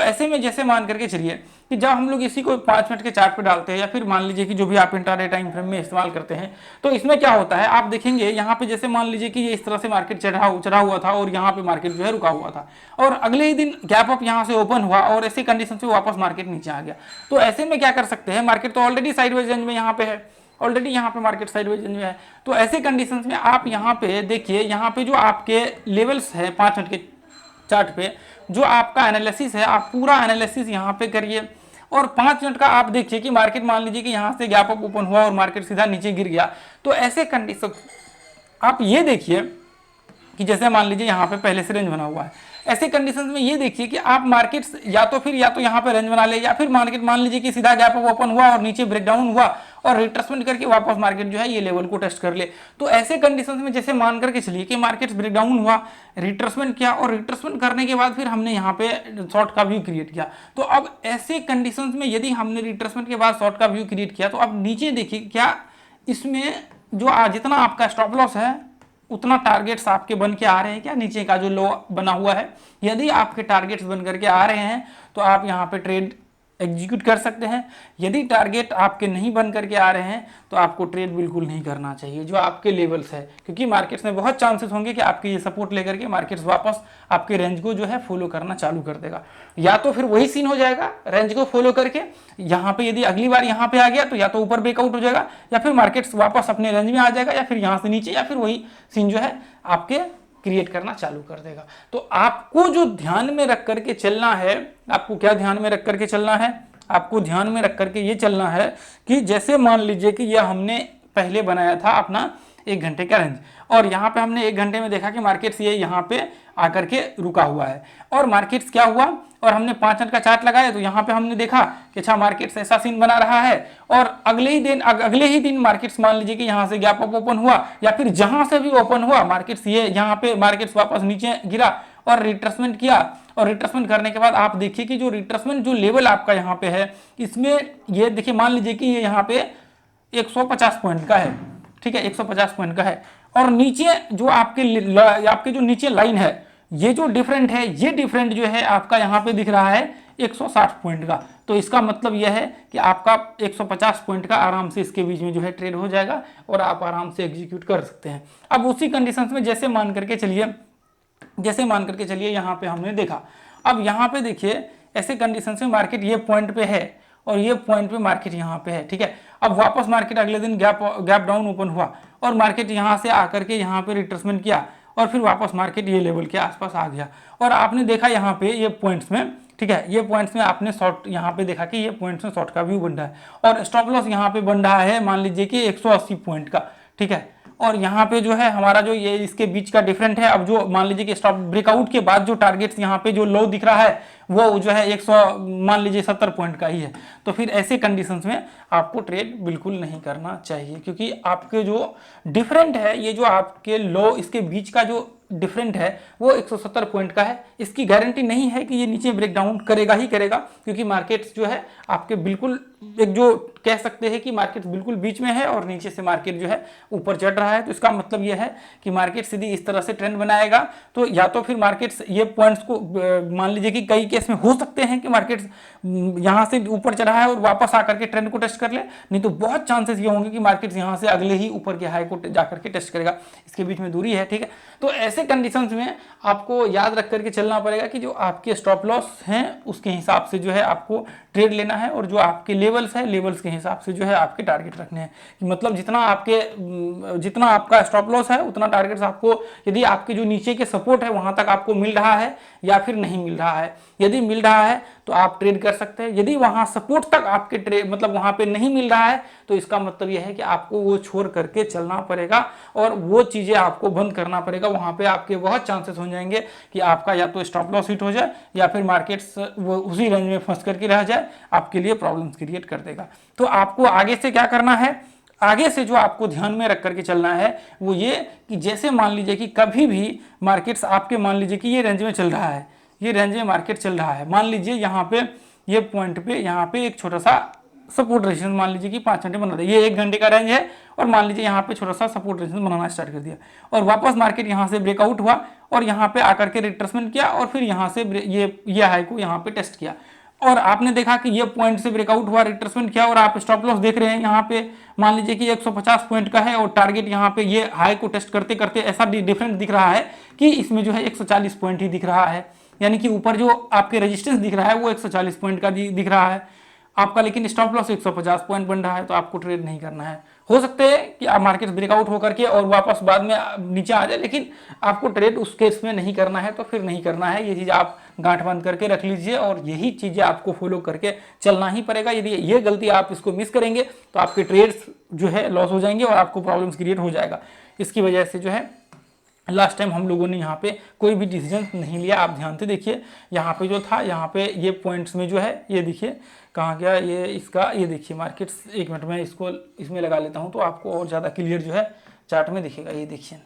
ऐसे में जैसे मान करके चलिए कि जब हम लोग इसी को 5 मिनट के चार्ट पे डालते हैं या फिर मान लीजिए कि जो भी आप इंट्राडे टाइम फ्रेम में इस्तेमाल करते हैं, तो इसमें क्या होता है आप देखेंगे यहाँ पे जैसे मान लीजिए कि ये इस तरह से मार्केट चढ़ा हुआ था और यहाँ पे मार्केट जो है रुका हुआ था और अगले ही दिन गैप अप यहाँ से ओपन हुआ और ऐसी कंडीशन से वापस मार्केट नीचे आ गया। तो ऐसे में क्या कर सकते हैं, मार्केट तो ऑलरेडी साइडवेज रेंज में यहाँ पे है, ऑलरेडी यहाँ पे मार्केट साइडवेज रेंज में है। तो ऐसे कंडीशंस में आप यहाँ पे देखिए, यहाँ पे जो आपके लेवल्स है 5 मिनट के चार्ट पे जो आपका एनालिसिस है, आप पूरा एनालिसिस यहाँ पे करिए और 5 मिनट का आप देखिए कि मार्केट मान लीजिए कि यहाँ से गैप अप ओपन हुआ और मार्केट सीधा नीचे गिर गया। तो ऐसे कंडीशन आप ये देखिए कि जैसे मान लीजिए यहाँ पे पहले से रेंज बना हुआ है, ऐसे कंडीशंस में ये देखिए कि आप मार्केट्स या तो यहाँ पे रेंज बना ले या फिर मार्केट मान लीजिए कि सीधा गैप अप ओपन हुआ और नीचे ब्रेकडाउन हुआ और रिट्रेसमेंट करके वापस मार्केट जो है ये लेवल को टेस्ट कर ले। तो ऐसे कंडीशंस में जैसे मान करके चलिए कि मार्केट ब्रेकडाउन हुआ, रिट्रेसमेंट किया और रिट्रेसमेंट करने के बाद फिर हमने यहाँ पे शॉर्ट का व्यू क्रिएट किया। तो अब ऐसे कंडीशंस में यदि हमने रिट्रेसमेंट के बाद शॉर्ट का व्यू क्रिएट किया तो अब नीचे देखिए क्या इसमें जो जितना आपका स्टॉप लॉस है उतना टारगेट्स आपके बन के आ रहे हैं क्या, नीचे का जो लो बना हुआ है। यदि आपके टारगेट्स बन करके आ रहे हैं तो आप यहाँ पे ट्रेड एग्जीक्यूट कर सकते हैं। यदि टारगेट आपके नहीं बन करके आ रहे हैं तो आपको ट्रेड बिल्कुल नहीं करना चाहिए जो आपके लेवल्स है, क्योंकि मार्केट्स में बहुत चांसेस होंगे कि आपके ये सपोर्ट लेकर के मार्केट्स वापस आपके रेंज को जो है फॉलो करना चालू कर देगा। या तो फिर वही सीन हो जाएगा, रेंज को फॉलो करके यहाँ पे यदि अगली बार यहाँ पे आ गया तो या तो ऊपर ब्रेकआउट हो जाएगा या फिर मार्केट्स वापस अपने रेंज में आ जाएगा या फिर यहाँ से नीचे या फिर वही सीन जो है आपके क्रिएट करना चालू कर देगा। तो आपको जो ध्यान में रख करके चलना है, आपको क्या ध्यान में रख करके चलना है, आपको ध्यान में रख करके ये चलना है कि जैसे मान लीजिए कि ये हमने पहले बनाया था अपना 1 घंटे का रेंज और यहाँ पे हमने 1 घंटे में देखा कि मार्केट्स ये यहाँ पे आकर के रुका हुआ है और मार्केट्स क्या हुआ और हमने 5 मिनट का चार्ट लगाया तो यहाँ पे हमने देखा कि अच्छा मार्केट्स ऐसा सीन बना रहा है और अगले ही दिन मार्केट्स मान लीजिए कि यहाँ से गैप अप ओपन हुआ या फिर जहां से भी ओपन हुआ मार्केट्स ये यहाँ पे मार्केट्स वापस नीचे गिरा और रिट्रेसमेंट किया और रिट्रेसमेंट करने के बाद आप देखिए कि जो रिट्रेसमेंट जो लेवल आपका यहाँ पे है इसमें ये देखिए मान लीजिए कि ये यहाँ पे 150 पॉइंट का है, ठीक है 150 पॉइंट का है और नीचे जो आपके जो नीचे लाइन है ये जो डिफरेंट है ये डिफरेंट जो है आपका यहाँ पे दिख रहा है 160 पॉइंट का। तो इसका मतलब यह है कि आपका 150 पॉइंट का आराम से इसके बीच में जो है ट्रेड हो जाएगा और आप आराम से एग्जीक्यूट कर सकते हैं। अब उसी कंडीशंस में जैसे मान करके चलिए यहाँ पे हमने देखा, अब यहाँ पे देखिए ऐसे कंडीशंस में मार्केट ये पॉइंट पे है और ये पॉइंट पे मार्केट यहाँ पे है, ठीक है। अब वापस मार्केट अगले दिन गैप डाउन ओपन हुआ और मार्केट यहाँ से आकर के यहाँ पे रिट्रेसमेंट किया और फिर वापस मार्केट ये लेवल के आसपास आ गया और आपने देखा यहाँ पे ये पॉइंट्स में, ठीक है, ये पॉइंट्स में आपने शॉर्ट यहाँ पे देखा कि ये पॉइंट्स में शॉर्ट का व्यू बन रहा है और स्टॉप लॉस यहाँ पे बन रहा है मान लीजिए कि 180 पॉइंट का, ठीक है। और यहाँ पे जो है हमारा जो ये इसके बीच का डिफरेंट है, अब जो मान लीजिए कि स्टॉप ब्रेकआउट के बाद जो टारगेट्स यहाँ पे जो लो दिख रहा है वो जो है 100 मान लीजिए 70 पॉइंट का ही है। तो फिर ऐसे कंडीशंस में आपको ट्रेड बिल्कुल नहीं करना चाहिए, क्योंकि आपके जो डिफरेंट है ये जो आपके लो इसके बीच का जो डिफरेंट है वो 170 पॉइंट का है। इसकी गारंटी नहीं है कि ये नीचे ब्रेकडाउन करेगा ही करेगा, क्योंकि मार्केट्स जो है आपके बिल्कुल एक जो कह सकते हैं कि मार्केट बिल्कुल बीच में है और नीचे से मार्केट जो है ऊपर चढ़ रहा है। तो इसका मतलब ये है कि मार्केट सीधी इस तरह से ट्रेंड बनाएगा तो या तो फिर मार्केट्स ये पॉइंट्स को मान लीजिए कि कई केस में हो सकते हैं कि मार्केट्स यहाँ से ऊपर चढ़ा है और वापस आकर के ट्रेंड को टेस्ट कर ले, नहीं तो बहुत चांसेस ये होंगे कि मार्केट्स यहाँ से अगले ही ऊपर के हाई को जाकर के टेस्ट करेगा। इसके बीच में दूरी है, ठीक है। तो ऐसे कंडीशंस में आपको याद रख करके चलना पड़ेगा कि जो आपके स्टॉप लॉस हैं उसके हिसाब से जो है आपको ट्रेड लेना है और जो आपके लेवल्स है लेवल्स के हिसाब से जो है आपके टारगेट रखने हैं। मतलब जितना आपका स्टॉप लॉस है उतना टारगेट्स आपको, यदि आपके जो नीचे के सपोर्ट है वहां तक आपको मिल रहा है या फिर नहीं मिल रहा है। यदि मिल रहा है तो आप ट्रेड कर सकते हैं, यदि वहां सपोर्ट तक आपके ट्रेड मतलब वहां पे नहीं मिल रहा है तो इसका मतलब यह है कि आपको वो छोड़ करके चलना पड़ेगा और वो चीजें आपको बंद करना पड़ेगा। वहां पे आपके बहुत चांसेस हो जाएंगे कि आपका या तो स्टॉप लॉस हिट हो जाए या फिर मार्केट्स वो उसी रेंज में फंस करके रह जाए, आपके लिए प्रॉब्लम्स क्रिएट कर देगा। तो आपको आगे से क्या करना है, आगे से जो आपको ध्यान में रख करके चलना है वो ये कि जैसे मान लीजिए कि कभी भी मार्केट्स आपके मान लीजिए कि ये रेंज में चल रहा है, ये रेंज में मार्केट चल रहा है, मान लीजिए यहाँ पे ये पॉइंट पे यहाँ पे एक छोटा सा सपोर्ट रेजिस्टेंस मान लीजिए कि 5 घंटे बना दिया, ये 1 घंटे का रेंज है और मान लीजिए यहाँ पे छोटा सा सपोर्ट रेजिस्टेंस बनाना स्टार्ट कर दिया और वापस मार्केट यहाँ से ब्रेकआउट हुआ और यहाँ पे आकर के रिट्रेसमेंट किया और फिर यहाँ से ये हाई को यहाँ पे टेस्ट किया और आपने देखा कि ये पॉइंट से ब्रेकआउट हुआ, रिट्रेसमेंट किया और आप स्टॉप लॉस देख रहे हैं यहाँ पे मान लीजिए कि 150 पॉइंट का है और टारगेट यहाँ पे ये हाई को टेस्ट करते करते ऐसा डिफरेंट दिख रहा है कि इसमें जो है 140 पॉइंट ही दिख रहा है, यानी कि ऊपर जो आपके रेजिस्टेंस दिख रहा है वो 140 पॉइंट का दिख रहा है आपका, लेकिन स्टॉप लॉस 150 पॉइंट बन रहा है, तो आपको ट्रेड नहीं करना है। हो सकते हैं कि आप मार्केट ब्रेकआउट होकर के और वापस बाद में नीचे आ जाए, लेकिन आपको ट्रेड उस केस में नहीं करना है, तो फिर नहीं करना है। ये चीज़ आप गांठ बांध करके रख लीजिए और यही चीज़ें आपको फॉलो करके चलना ही पड़ेगा। यदि ये गलती आप इसको मिस करेंगे तो आपके ट्रेड्स जो है लॉस हो जाएंगे और आपको प्रॉब्लम्स क्रिएट हो जाएगा। इसकी वजह से जो है लास्ट टाइम हम लोगों ने यहाँ पे कोई भी डिसीजन नहीं लिया। आप ध्यान से देखिए, यहाँ पे जो था, यहाँ पे ये पॉइंट्स में जो है ये देखिए कहाँ गया ये इसका, ये देखिए मार्केट्स, 1 मिनट में इसको इसमें लगा लेता हूँ तो आपको और ज़्यादा क्लियर जो है चार्ट में दिखेगा। ये देखिए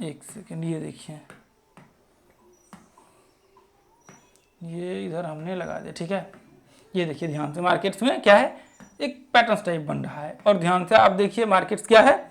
1 सेकेंड, ये देखिए ये इधर हमने लगा दिया, ठीक है। ये देखिए ध्यान से मार्केट्स में क्या है, एक पैटर्न टाइप बन रहा है और ध्यान से आप देखिए मार्केट्स क्या है,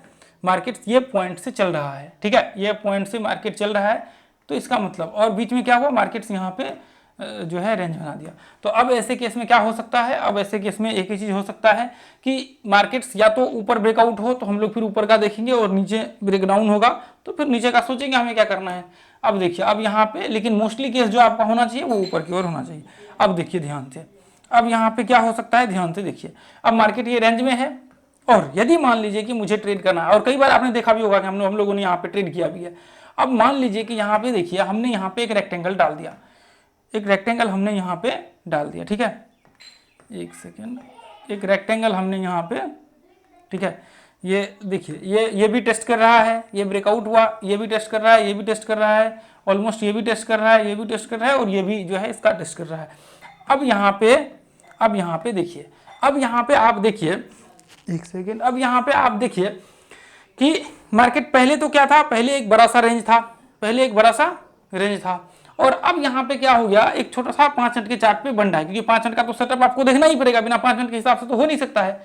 मार्केट्स ये पॉइंट से चल रहा है, ठीक है, ये पॉइंट से मार्केट चल रहा है, तो इसका मतलब और बीच में क्या हुआ, मार्केट्स यहाँ पे जो है रेंज बना दिया। तो अब ऐसे केस में क्या हो सकता है, अब ऐसे केस में एक ही चीज़ हो सकता है कि मार्केट्स या तो ऊपर ब्रेकआउट हो तो हम लोग फिर ऊपर का देखेंगे और नीचे ब्रेकडाउन होगा तो फिर नीचे का सोचेंगे हमें क्या करना है। अब देखिए अब यहाँ पे लेकिन मोस्टली केस जो आपका होना चाहिए वो ऊपर की ओर होना चाहिए। अब देखिए ध्यान से, अब यहाँ पे क्या हो सकता है, ध्यान से देखिए, अब मार्केट ये रेंज में है और यदि मान लीजिए कि मुझे ट्रेड करना है, और कई बार आपने देखा भी होगा कि हम लोगों ने यहाँ पे ट्रेड किया भी है। अब मान लीजिए कि यहाँ पे देखिए हमने यहाँ पे एक रेक्टेंगल डाल दिया, एक रेक्टेंगल हमने यहाँ पे डाल दिया, ठीक है, 1 सेकेंड, एक रेक्टेंगल हमने यहाँ पे, ठीक है, ये देखिए ये भी टेस्ट कर रहा है, ये ब्रेकआउट हुआ, ये भी टेस्ट कर रहा है, ये भी टेस्ट कर रहा है, ऑलमोस्ट ये भी टेस्ट कर रहा है, ये भी टेस्ट कर रहा है और ये भी जो है इसका टेस्ट कर रहा है। अब यहाँ पे देखिए, अब यहाँ पे आप देखिए 1 सेकेंड, अब यहाँ पे आप देखिए कि मार्केट पहले तो क्या था, पहले एक बड़ा सा रेंज था, पहले एक बड़ा सा रेंज था और अब यहाँ पे क्या हो गया, एक छोटा सा 5 मिनट के चार्ट पे बन रहा है, क्योंकि 5 मिनट का तो सेटअप आपको देखना ही पड़ेगा, बिना 5 मिनट के हिसाब से तो हो नहीं सकता है।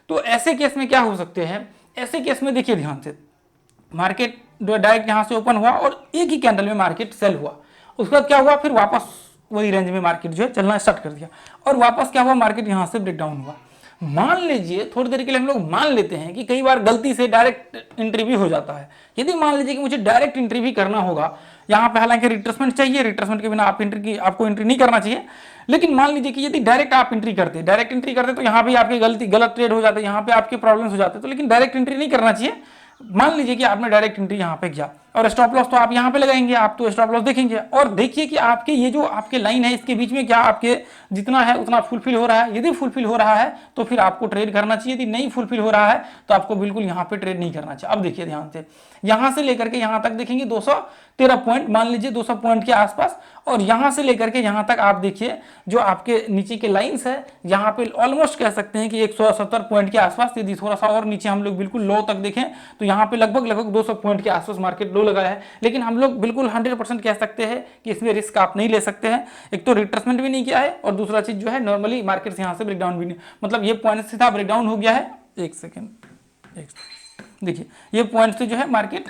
तो ऐसे केस में क्या हो सकते हैं, ऐसे केस में देखिए ध्यान से, मार्केट डायरेक्ट यहाँ से ओपन हुआ और एक ही कैंडल में मार्केट सेल हुआ, उसके बाद क्या हुआ, फिर वापस वही रेंज में मार्केट जो है चलना स्टार्ट कर दिया और वापस क्या हुआ, मार्केट यहाँ से ब्रेकडाउन हुआ। मान लीजिए थोड़ी देर के लिए हम लोग मान लेते हैं कि कई बार गलती से डायरेक्ट एंट्री भी हो जाता है। यदि मान लीजिए कि मुझे डायरेक्ट एंट्री भी करना होगा यहाँ पे, हालांकि रिट्रेसमेंट चाहिए, रिट्रेसमेंट के बिना आप आपको एंट्री नहीं करना चाहिए, लेकिन मान लीजिए कि यदि डायरेक्ट आप एंट्री करते तो यहाँ पे आपकी गलत ट्रेड हो जाते, यहाँ पे आपके प्रॉब्लम्स हो जाते, तो लेकिन डायरेक्ट एंट्री नहीं करना चाहिए। मान लीजिए कि आपने डायरेक्ट एंट्री यहाँ पे किया और स्टॉप लॉस तो आप यहाँ पे लगाएंगे, आप तो स्टॉप लॉस देखेंगे और देखिए कि आपके ये जो आपके लाइन है इसके बीच में क्या आपके जितना है उतना फुलफिल हो रहा है। यदि फुलफिल हो रहा है तो फिर आपको ट्रेड करना चाहिए, यदि नहीं फुलफिल हो रहा है तो आपको बिल्कुल यहाँ पे ट्रेड नहीं करना चाहिए। अब देखिए ध्यान से, यहाँ से लेकर के यहाँ तक देखेंगे 213 पॉइंट, मान लीजिए 200 पॉइंट के आसपास, और यहाँ से लेकर के यहाँ तक आप देखिए जो आपके नीचे के लाइंस है, यहाँ पे ऑलमोस्ट कह सकते हैं कि 170 पॉइंट के आसपास। यदि थोड़ा सा और नीचे हम लोग बिल्कुल लो तक देखें तो यहाँ पे लगभग 200 पॉइंट के आसपास मार्केट लो लगाया है, लेकिन हम लोग बिल्कुल 100% कह सकते हैं कि इसमें रिस्क आप नहीं ले सकते हैं। एक तो रिट्रेसमेंट भी नहीं किया है और दूसरा चीज जो है नॉर्मली मार्केट यहाँ से ब्रेकडाउन भी नहीं, मतलब ये पॉइंट से था ब्रेकडाउन हो गया है। 1 सेकेंड, देखिए ये पॉइंट से जो है मार्केट,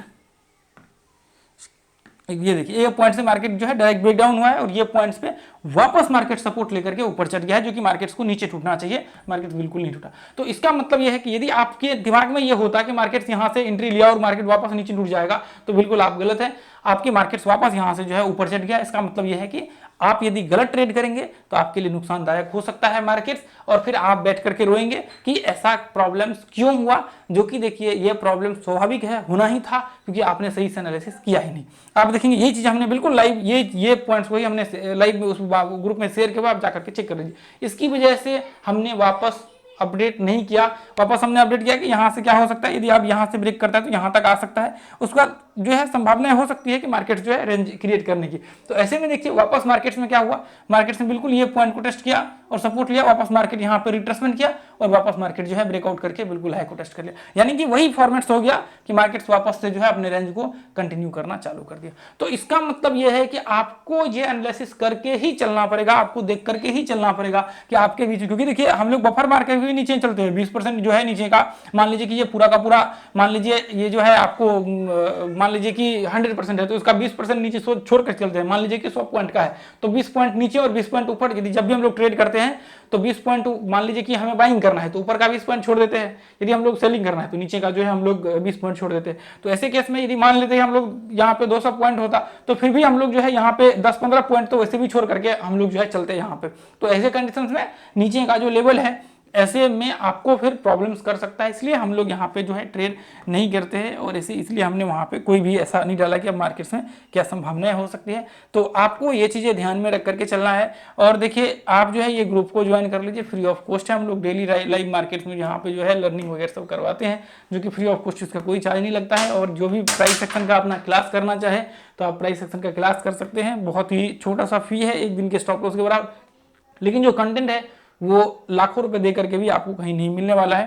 ये देखिए ये पॉइंट से मार्केट जो है डायरेक्ट ब्रेकडाउन हुआ है और ये पॉइंट्स पे वापस मार्केट सपोर्ट लेकर के ऊपर चढ़ गया है, जो कि मार्केट्स को नीचे टूटना चाहिए, मार्केट बिल्कुल नहीं टूटा। तो इसका मतलब ये है कि यदि आपके दिमाग में ये होता है कि मार्केट्स यहाँ से एंट्री लिया और मार्केट वापस नीचे टूट जाएगा, तो बिल्कुल आप गलत है। आपकी मार्केट्स वापस यहाँ से जो है ऊपर चढ़ गया, इसका मतलब यह है कि आप यदि गलत ट्रेड करेंगे तो आपके लिए नुकसानदायक हो सकता है मार्केट्स, और फिर आप बैठ करके रोएंगे कि ऐसा प्रॉब्लम्स क्यों हुआ, जो कि देखिए ये प्रॉब्लम स्वाभाविक है, होना ही था, क्योंकि आपने सही से एनालिसिस किया ही नहीं। आप देखेंगे ये चीज़ हमने बिल्कुल लाइव, ये पॉइंट्स को ही हमने लाइव में उस ग्रुप में शेयर किया, आप जाकर के चेक कर लीजिए। इसकी वजह से हमने वापस अपडेट नहीं किया, वापस हमने अपडेट किया कि यहाँ से क्या हो सकता है, यदि आप यहाँ से ब्रेक करता है तो यहाँ तक आ सकता है, उसके बाद जो है संभावनाएं हो सकती है कि मार्केट जो है रेंज क्रिएट करने की। तो ऐसे में देखिए वापस मार्केट्स में क्या हुआ, मार्केट्स ने बिल्कुल ये पॉइंट को टेस्ट किया और सपोर्ट लिया, वापस मार्केट यहाँ पे रिट्रेसमेंट किया और वापस मार्केट जो है ब्रेकआउट करके बिल्कुल हाई को टेस्ट कर लिया। यानी कि वही फॉर्मेट्स हो गया कि मार्केट्स वापस से जो है अपने रेंज को कंटिन्यू करना चालू कर दिया। तो इसका मतलब यह है कि आपको ये एनालिसिस करके ही चलना पड़ेगा, आपको देख करके ही चलना पड़ेगा कि आपके बीच, क्योंकि देखिए हम लोग बफर मार के भी नीचे चलते हैं 20% जो है नीचे का, मान लीजिए कि ये पूरा का पूरा, मान लीजिए ये जो है आपको मान लीजिए कि 100% है तो इसका 20% नीचे छोड़ कर चलते हैं। मान लीजिए कि 100 पॉइंट का है तो 20 पॉइंट नीचे और 20 पॉइंट ऊपर, यदि जब भी हम लोग ट्रेड करते हैं तो 20 पॉइंट मान लीजिए कि हमें बाइंग करना है तो ऊपर का 20 पॉइंट छोड़ देते हैं, यदि हम लोग सेलिंग करना है तो नीचे का जो है हम लोग 20 पॉइंट छोड़ देते हैं। तो ऐसे केस में यदि मान लेते हैं हम लोग यहाँ पे 200 पॉइंट होता तो फिर भी हम लोग जो है यहाँ पे 10-15 पॉइंट तो वैसे भी छोड़ करके हम लोग जो है चलते हैं यहाँ पे। तो ऐसे कंडीशंस में नीचे का जो लेवल है ऐसे में आपको फिर प्रॉब्लम्स कर सकता है, इसलिए हम लोग यहाँ पे जो है ट्रेड नहीं करते हैं और ऐसे इसलिए हमने वहाँ पे कोई भी ऐसा नहीं डाला कि अब मार्केट्स में क्या संभावनाएं हो सकती है। तो आपको ये चीज़ें ध्यान में रख करके चलना है। और देखिए आप जो है ये ग्रुप को ज्वाइन कर लीजिए, फ्री ऑफ कॉस्ट है, हम लोग डेली लाइव मार्केट्स में यहाँ पे जो है लर्निंग वगैरह सब करवाते हैं, जो कि फ्री ऑफ कॉस्ट, इसका कोई चार्ज नहीं लगता है। और जो भी प्राइस सेक्शन का अपना क्लास करना चाहे तो आप प्राइस सेक्शन का क्लास कर सकते हैं, बहुत ही छोटा सा फी है, एक दिन के स्टॉप लॉस के बराबर, लेकिन जो कंटेंट है वो लाखों रुपए दे करके भी आपको कहीं नहीं मिलने वाला है।